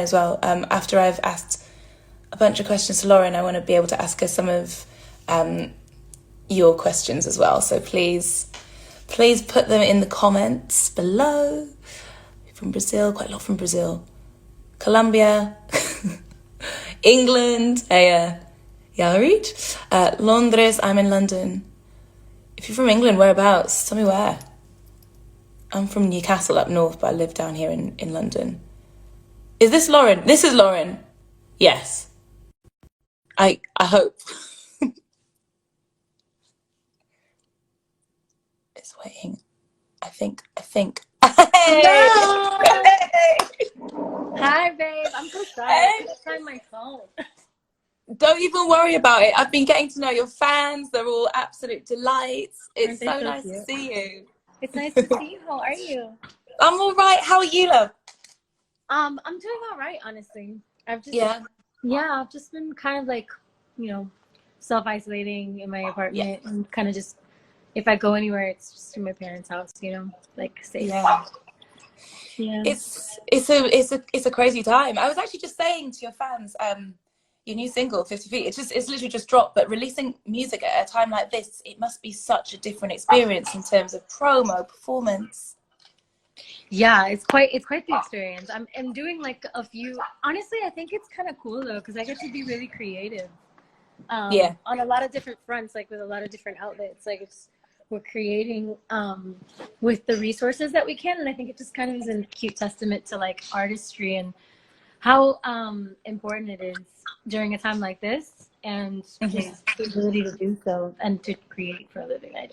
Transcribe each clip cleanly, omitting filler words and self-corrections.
as well. After I've asked a bunch of questions to Lauren, I want to be able to ask her some of your questions as well. So please put them in the comments below. From Brazil, quite a lot from Brazil. Colombia, England, Jauregui. Londres, I'm in London. If you're from England, whereabouts? Tell me where. I'm from Newcastle up north, but I live down here in London. Is this Lauren? This is Lauren. Yes. I hope. It's waiting. I think. Hey! No! Hey! Hi, babe. I'm so sorry. Hey! I couldn't find my phone. Don't even worry about it. I've been getting to know your fans. They're all absolute delights. Aren't It's they so so nice cute? to see you. It's nice to see you. How are you? I'm all right. How are you, love? I'm doing all right, honestly. I've just been kind of like, self-isolating in my apartment and kind of just, if I go anywhere, it's just to my parents' house, like safe. Yeah. It's a crazy time. I was actually just saying to your fans, your new single, 50 Feet, it's literally just dropped, but releasing music at a time like this, it must be such a different experience in terms of promo, performance. Yeah, it's quite the experience. I'm doing like a few, honestly, I think it's kind of cool though, because I get to be really creative. On a lot of different fronts, like with a lot of different outlets. Like we're creating with the resources that we can, and I think it just kind of is a cute testament to like artistry and how important it is during a time like this, and just the ability to do so and to create for a living. I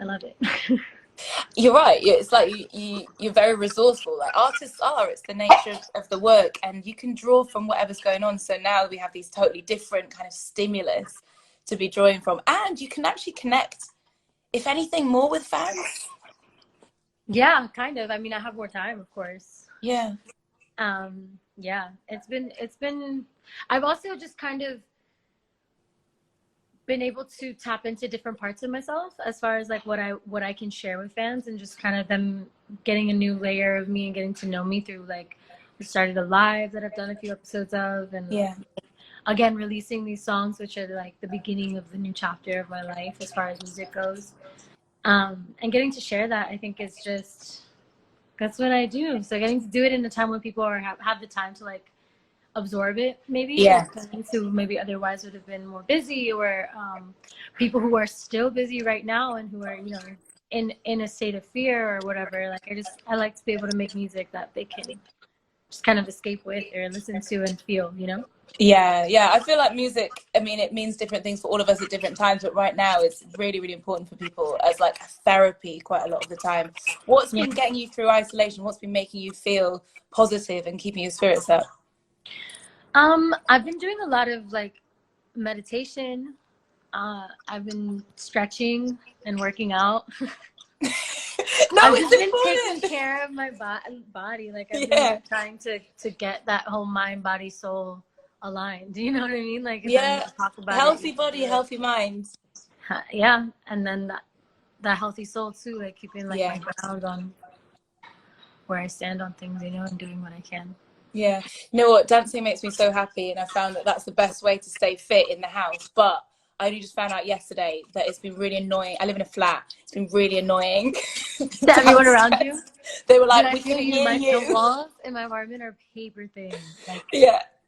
love it. You're right. It's like you're very resourceful. Like artists are. It's the nature of the work, and you can draw from whatever's going on. So now we have these totally different kind of stimulus to be drawing from, and you can actually connect, if anything, more with fans. Yeah, kind of. I mean, I have more time, of course. Yeah. Yeah. It's been. I've also just kind of been able to tap into different parts of myself as far as like what I can share with fans, and just kind of them getting a new layer of me and getting to know me through like we started a live that I've done a few episodes of, and again releasing these songs which are like the beginning of the new chapter of my life as far as music goes, and getting to share that, I think is just, that's what I do. So getting to do it in a time when people have the time to like absorb it, maybe who maybe otherwise would have been more busy, or people who are still busy right now and who are in a state of fear or whatever. Like I like to be able to make music that they can just kind of escape with or listen to and feel, Yeah, I feel like music, I mean, it means different things for all of us at different times, but right now it's really, really important for people as like a therapy quite a lot of the time. What's been getting you through isolation? What's been making you feel positive and keeping your spirits up? I've been doing a lot of like meditation. I've been stretching and working out. I've just been taking care of my body. Like I've been trying to get that whole mind, body, soul aligned. Do you know what I mean? Like talk about healthy body, healthy mind. Yeah, and then that healthy soul too. Like keeping like my ground on where I stand on things, and doing what I can. Yeah, you know what? Dancing makes me so happy, and I found that that's the best way to stay fit in the house. But I only just found out yesterday that it's been really annoying. I live in a flat. It's been really annoying. Everyone around you? They were like, "We can hear you." The walls in my apartment are paper thin. Like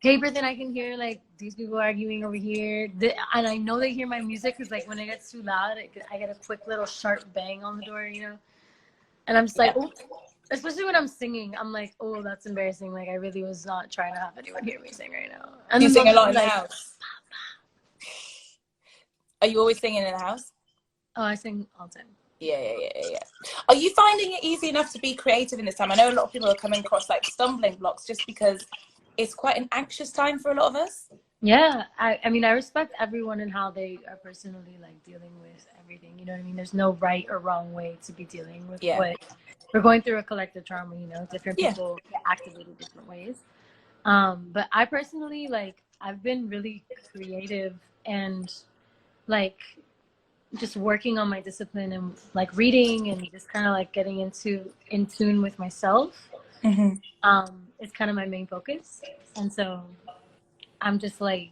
paper thin. I can hear like these people arguing over here, and I know they hear my music because like when it gets too loud, I get a quick little sharp bang on the door, and I'm just like, oh. Especially when I'm singing, I'm like, oh, that's embarrassing. Like, I really was not trying to have anyone hear me sing right now. And you sing a lot in the house? Are you always singing in the house? Oh, I sing all the time. Yeah. Are you finding it easy enough to be creative in this time? I know a lot of people are coming across like stumbling blocks just because it's quite an anxious time for a lot of us. Yeah, I mean, I respect everyone and how they are personally like dealing with everything. You know what I mean? There's no right or wrong way to be dealing with what we're going through, a collective trauma. Different people activate different ways. But I personally like I've been really creative and like just working on my discipline and like reading and just kind of like getting in tune with myself. is kind of my main focus, and so I'm just like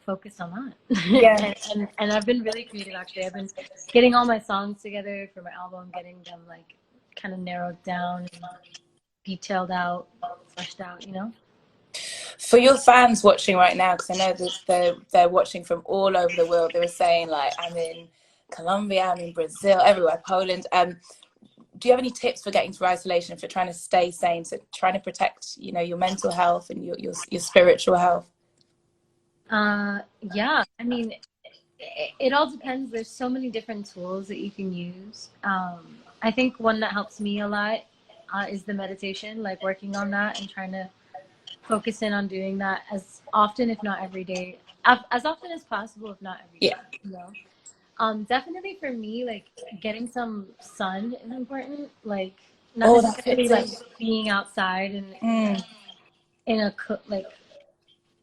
focused on that. Yeah. And I've been really creative actually. I've been getting all my songs together for my album, getting them like kind of narrowed down and detailed out, fleshed out, you know. For your fans watching right now, because I know that they're watching from all over the world, they were saying like, I'm in Colombia, I'm in Brazil, everywhere, Poland. Do you have any tips for getting through isolation, for trying to stay sane, so trying to protect, you know, your mental health and your spiritual health? Yeah, I mean, it all depends. There's so many different tools that you can use. I think one that helps me a lot is the meditation, like working on that and trying to focus in on doing that as often, if not every day, as often as possible, if not every Yeah. day, you know. Definitely for me, like getting some sun is important. Like not Oh, that's good necessarily too. like being outside and Mm. in a like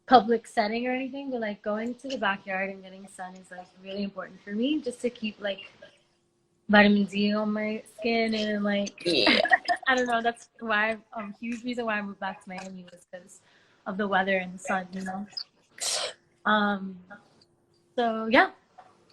public setting or anything, but like going to the backyard and getting sun is like really important for me, just to keep like vitamin D on my skin and like Yeah. I don't know. That's why a huge reason why I moved back to Miami was because of the weather and the sun, you know. Um. So yeah.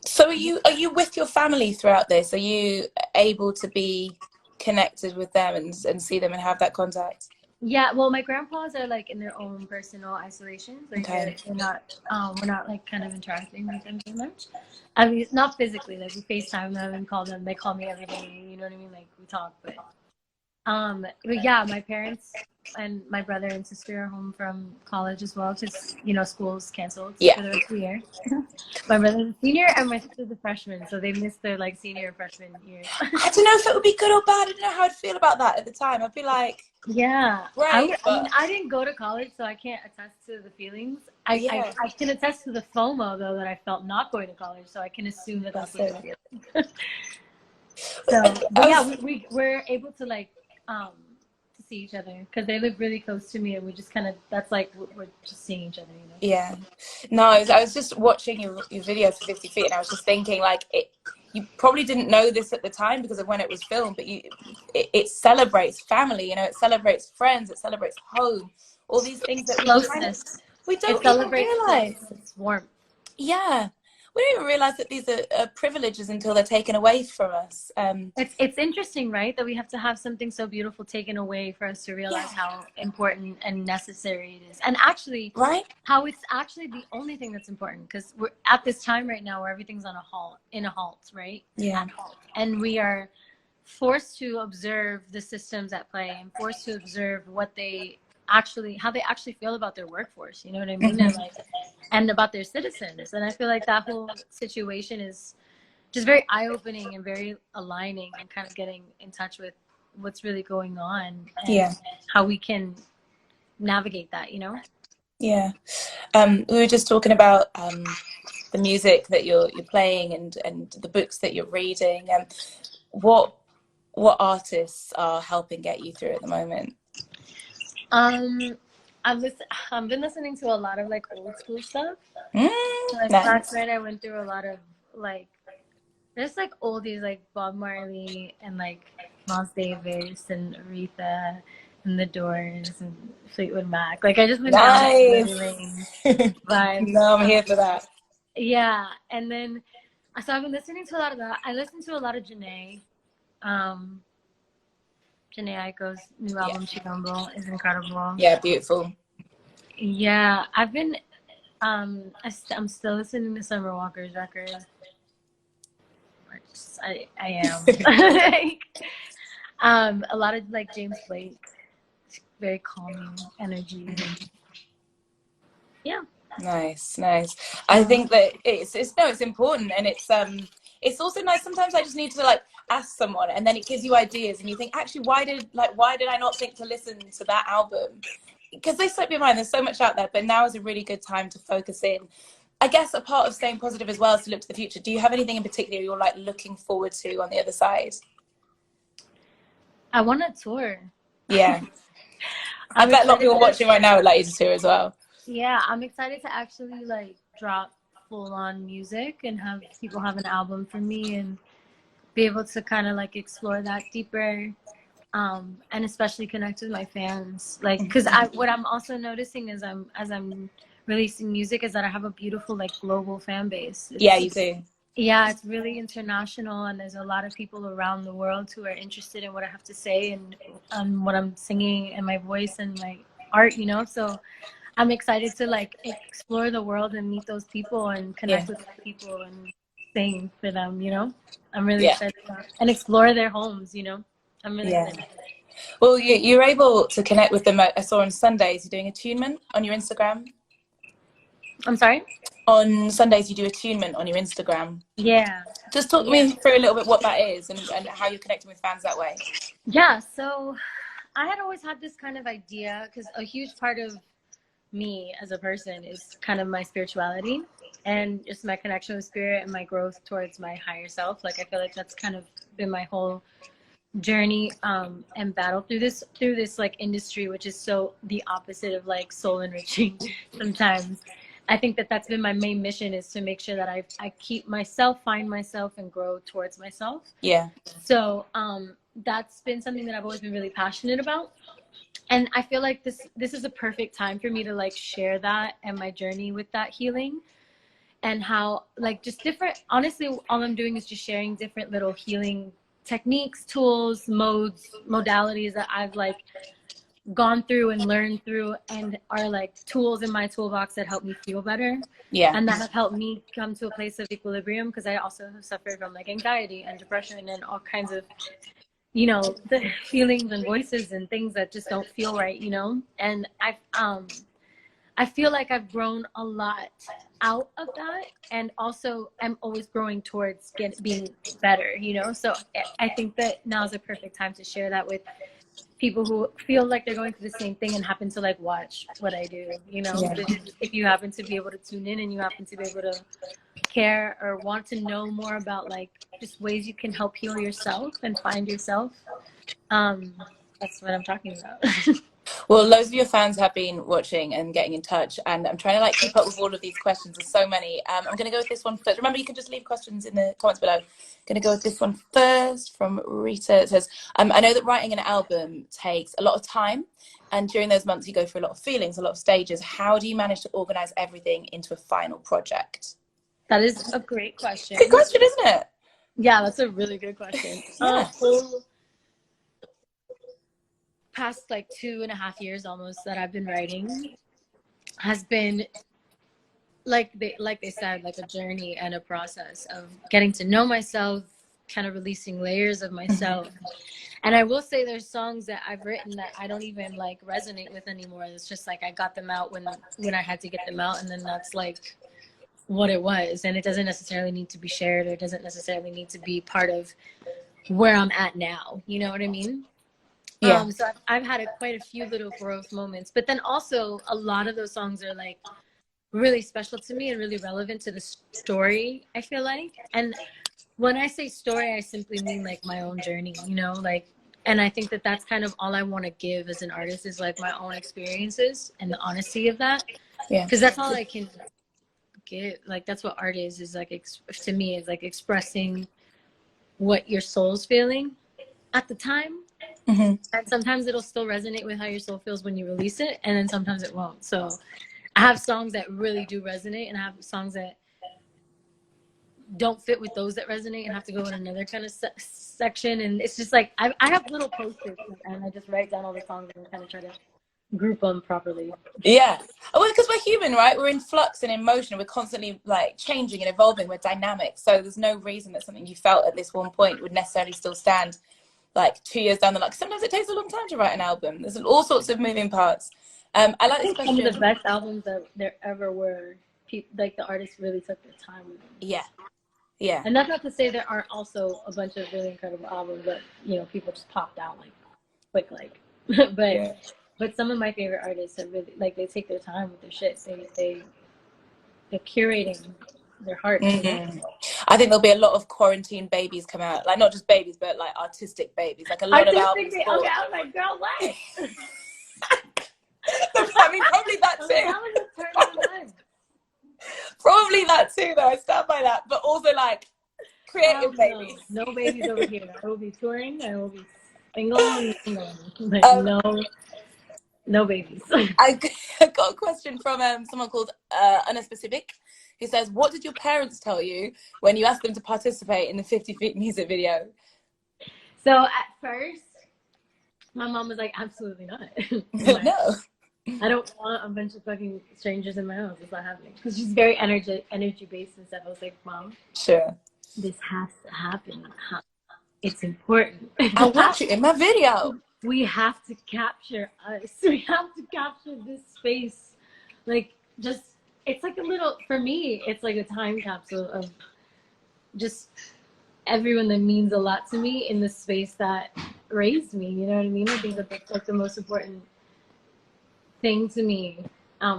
So are you with your family throughout this? Are you able to be connected with them and see them and have that contact? Yeah, well, my grandpas are like in their own personal isolations. Like Okay. they're not, we're not like kind of interacting with them too much. I mean, not physically. Like we FaceTime them and call them. They call me every day. You know what I mean? Like we talk, but yeah, my parents and my brother and sister are home from college as well because you know school's canceled Yeah. for the rest of the year. My brother's a senior and my sister's a freshman, so they missed their like senior and freshman years. I don't know if it would be good or bad. I don't know how I'd feel about that at the time. I'd be like, Yeah, I great, would. I mean, but I didn't go to college, so I can't attest to the feelings. yeah, I can attest to the FOMO though that I felt not going to college, so I can assume that that's that's what you're it. feeling. So, but I yeah, was, we're able to like to see each other because they live really close to me, and we just kind of that's like we're just seeing each other, you know. yeah. No, I was just watching your video for 50 Feet, and I was just thinking, like, you probably didn't know this at the time because of when it was filmed, but it celebrates family, you know, it celebrates friends, it celebrates home, all these things that Closeness. we It don't even celebrates realize. closeness, warmth. Yeah, we don't even realize that these are privileges until they're taken away from us. It's interesting, right? That we have to have something so beautiful taken away for us to realize Yeah, how important and necessary it is. And actually, right? how it's actually the only thing that's important because we're at this time right now where everything's on a halt, in a halt, right? Yeah. At halt. And we are forced to observe the systems at play and forced to observe what they actually, how they actually feel about their workforce, you know what I mean? And Mm-hmm. like, and about their citizens. And I feel like that whole situation is just very eye-opening and very aligning and kind of getting in touch with what's really going on and Yeah, how we can navigate that, you know. yeah. We were just talking about the music that you're playing and the books that you're reading. What what artists are helping get you through at the moment? um I've been listening to a lot of like old school stuff. Like last Nice. night I went through a lot of like there's like oldies like Bob Marley and like Miles Davis and Aretha and The Doors and Fleetwood Mac. Like I just went down memory Nice. lane vibes. No, I'm here for that. Yeah, and then so I've been listening to a lot of that. I listened to a lot of Janae. Um, Janae Aiko's new Yeah. album Chirombo is incredible. Yeah, beautiful. Yeah, I've been I'm still listening to Summer Walker's record. I am. Like, a lot of like James Blake, very calming energy. Yeah. Nice, nice. I think that it's no, it's important, and it's also nice. Sometimes I just need to like ask someone, and then it gives you ideas, and you think, actually, why did I not think to listen to that album? Because they slip your mind. There's so much out there, but now is a really good time to focus in. I guess a part of staying positive as well is to look to the future. Do you have anything in particular you're like looking forward to on the other side? I want to tour. Yeah, I I'm bet a lot of excited people to watching right now would like you to tour as well. Yeah, I'm excited to actually like drop full on music and have people have an album from me and be able to kind of like explore that deeper. and especially connect with my fans. Like, because what I'm also noticing is as I'm releasing music is that I have a beautiful like global fan base. Yeah, you do. Yeah, it's really international, and there's a lot of people around the world who are interested in what I have to say and what I'm singing and my voice and my art, you know. So I'm excited to like explore the world and meet those people and connect with people and sing for them, you know. I'm really excited about it. And explore their homes, you know. I'm really excited. Well, you're able to connect with them. I saw on Sundays you're doing attunement on your Instagram. I'm sorry? On Sundays you do attunement on your Instagram. Yeah. Just talk me through a little bit what that is and how you're connecting with fans that way. Yeah, so I had always had this kind of idea because a huge part of me as a person is kind of my spirituality and just my connection with spirit and my growth towards my higher self. Like I feel like that's kind of been my whole journey and battle through this like industry, which is so the opposite of like soul enriching sometimes. I think that's been my main mission, is to make sure that I keep myself, find myself, and grow towards myself. Yeah. So that's been something that I've always been really passionate about. And I feel like this is a perfect time for me to like share that and my journey with that healing, and how like just different, honestly, all I'm doing is just sharing different little healing techniques, tools, modes, modalities that I've like gone through and learned through and are like tools in my toolbox that help me feel better. Yeah. And that have helped me come to a place of equilibrium, because I also have suffered from like anxiety and depression and all kinds of, you know, the feelings and voices and things that just don't feel right, you know. And I feel like I've grown a lot out of that, and also I'm always growing towards being better, you know. So I think that now is a perfect time to share that with people who feel like they're going through the same thing and happen to like watch what I do, you know. If you happen to be able to tune in and you happen to be able to care or want to know more about like just ways you can help heal yourself and find yourself, that's what I'm talking about. Well, loads of your fans have been watching and getting in touch, and I'm trying to like keep up with all of these questions. There's so many. I'm going to go with this one first. Remember, you can just leave questions in the comments below. I'm going to go with this one first from Rita. It says, I know that writing an album takes a lot of time, and during those months you go through a lot of feelings, a lot of stages. How do you manage to organize everything into a final project? That is a great question. Good question, isn't it? Yeah, that's a really good question. Past like 2.5 years almost that I've been writing has been like they said, like a journey and a process of getting to know myself, kind of releasing layers of myself. And I will say there's songs that I've written that I don't even like resonate with anymore. It's just like I got them out when I had to get them out, and then that's like what it was. And it doesn't necessarily need to be shared, or it doesn't necessarily need to be part of where I'm at now. You know what I mean? Yeah. So I've had quite a few little growth moments, but then also a lot of those songs are like really special to me and really relevant to the story, I feel like. And when I say story, I simply mean like my own journey, you know, like, and I think that that's kind of all I want to give as an artist, is like my own experiences and the honesty of that. Yeah. Because that's all I can give. Like, that's what art is like, to me, is like expressing what your soul's feeling at the time. Mm-hmm. And sometimes it'll still resonate with how your soul feels when you release it, and then sometimes it won't. So I have songs that really do resonate, and I have songs that don't fit with those that resonate and have to go in another kind of section. And it's just like I have little posters, and I just write down all the songs and kind of try to group them properly. Yeah. Well, because we're human, right? We're in flux and in motion. We're constantly like changing and evolving. We're dynamic. So there's no reason that something you felt at this one point would necessarily still stand like 2 years down the line. Sometimes it takes a long time to write an album. There's all sorts of moving parts. I like this question. Some of the best albums that there ever were, like the artists really took their time with them. Yeah. Yeah. And that's not to say there aren't also a bunch of really incredible albums that, you know, people just popped out like quick, like. But some of my favorite artists are really, like, they take their time with their shit. They're curating their heart. Mm-hmm. You know? I think there'll be a lot of quarantine babies come out, like not just babies, but like artistic babies, like a lot of albums. Okay, I was like, girl, what? I mean, probably that too. Probably that too, though. I stand by that. But also like creative babies. No babies over here. I will be touring. I will be Single, no. Like, Um, no babies. I got a question from someone called Unspecific, who says, "What did your parents tell you when you asked them to participate in the 50 Feet music video?" So at first, my mom was like, absolutely not. I'm like, No. I don't want a bunch of fucking strangers in my house. It's not happening. Because she's very energy based and stuff. I was like, Mom, Sure. this has to happen. It's important. I want you in my video. We have to capture us. We have to capture this space. Like, just, it's like a little, for me, it's like a time capsule of just everyone that means a lot to me in the space that raised me. You know what I mean? I think that that's like the most important thing to me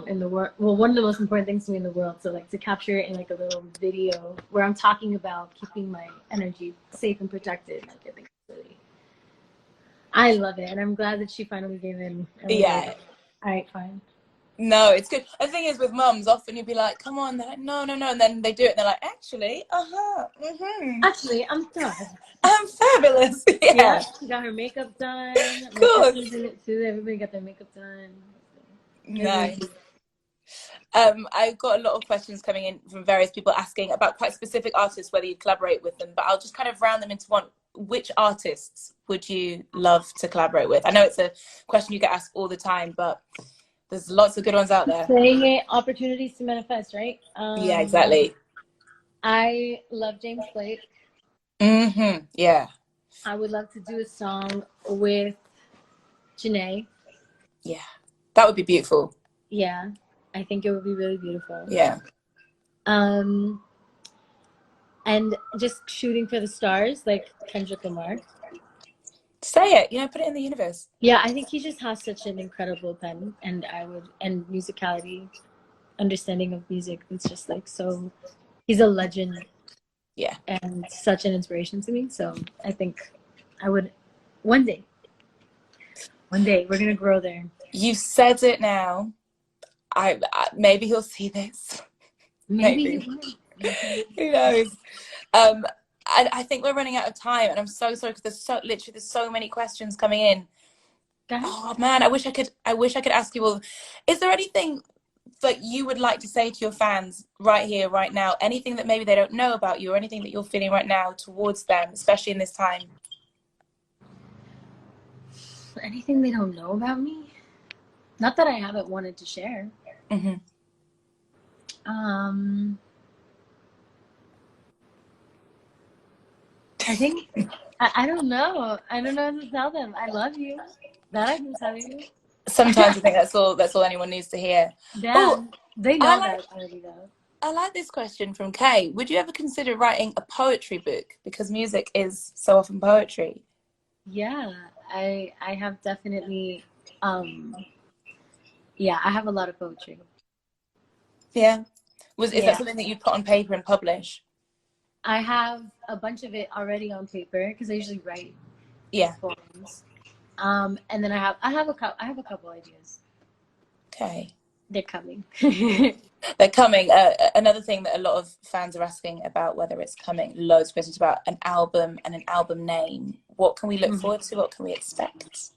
in the world. Well, one of the most important things to me in the world. So like to capture it in like a little video where I'm talking about keeping my energy safe and protected. Like I think it's really, I love it, and I'm glad that she finally gave in. Yeah. Like, all right, fine. No, it's good. The thing is with mums, often you'd be like, come on, they're like, no, no, no. And then they do it and they're like, actually, Actually, I'm done. I'm fabulous. Yeah. Yeah, she got her makeup done. My Cool. sister's in it too. Everybody got their makeup done. Nice. I got a lot of questions coming in from various people asking about quite specific artists, whether you collaborate with them, but I'll just kind of round them into one. Which artists would you love to collaborate with? I know it's a question you get asked all the time, but there's lots of good ones out there. Saying it, opportunities to manifest, right? Yeah, exactly. I love James Blake. Yeah. I would love to do a song with Janae. Yeah. That would be beautiful. Yeah. I think it would be really beautiful. Yeah. And just shooting for the stars, like Kendrick Lamar. Say it, put it in the universe. Yeah, I think he just has such an incredible pen, and musicality, understanding of music. It's just like so. He's a legend. Yeah. And such an inspiration to me. So I think I would one day we're gonna grow there. You said it now. I maybe he'll see this. Maybe. Who knows? I think we're running out of time, and I'm so sorry because there's so many questions coming in. Oh man, I wish I could ask you all. Is there anything that you would like to say to your fans right here, right now? Anything that maybe they don't know about you, or anything that you're feeling right now towards them, especially in this time? Anything they don't know about me? Not that I haven't wanted to share. I think I don't know. I don't know how to tell them. I love you. That I can tell you. Sometimes I think that's all anyone needs to hear. Yeah, they know that already though. I like this question from Kay. Would you ever consider writing a poetry book? Because music is so often poetry. Yeah, I have definitely yeah, I have a lot of poetry. Yeah. Is that something that you put on paper and publish? I have a bunch of it already on paper because I usually write poems. And then I have a couple ideas. Okay. They're coming. They're coming. Another thing that a lot of fans are asking about, whether it's coming, loads of questions about an album and an album name. What can we look forward to? What can we expect?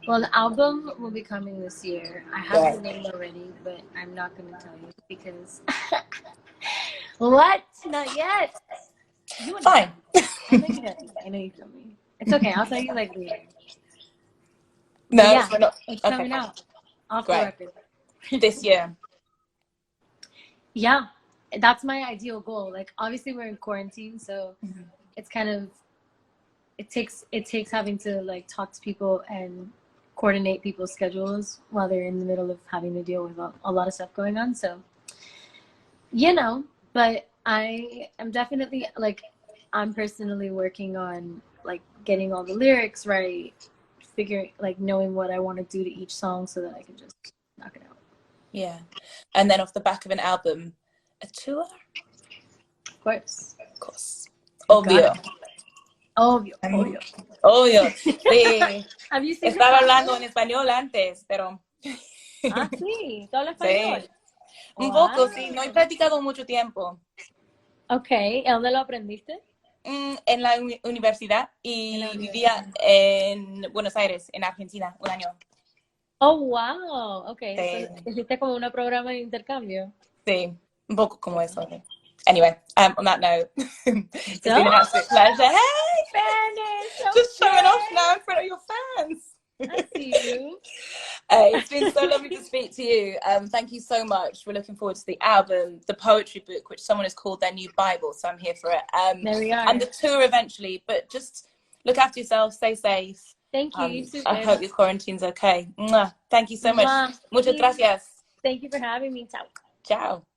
Well, the album will be coming this year. I have the name already, but I'm not going to tell you because... What? Not yet. Fine. I know you feel me. It's okay. I'll tell you like later. No, yeah, we're not. It's coming out. Off the record. This year. Yeah, that's my ideal goal. Like, obviously we're in quarantine, so it's kind of, it takes having to like talk to people and coordinate people's schedules while they're in the middle of having to deal with a lot of stuff going on. So, but I am definitely like, I'm personally working on like getting all the lyrics right, knowing what I want to do to each song so that I can just knock it out. Yeah. And then off the back of an album, a tour? Of course. Obvio. Sí. Have you seen Estaba hablando en español antes, pero... Ah, sí. ¿Tú hablas español? Sí. Un poco, sí. No he practicado mucho tiempo. Ok. ¿Y dónde lo aprendiste? En la universidad En la y vivía universidad. en Buenos Aires, en Argentina, un año. Oh, wow. Okay, so Sí, hiciste como un programa de intercambio. sí, un poco como eso. Anyway, on that note, it's So, been an absolute pleasure. Hey, Spanish, just showing off okay. now in front of your fans. I see you. It's been so lovely to speak to you. Thank you so much. We're looking forward to the album, the poetry book, which someone has called their new Bible, so I'm here for it. There we And are. the tour eventually, but just look after yourself, stay safe. Thank you. You too, I babe. hope your quarantine's okay. Mwah. Thank you so much. Mwah. Muchas Peace. gracias. Thank you for having me. Ciao. Ciao.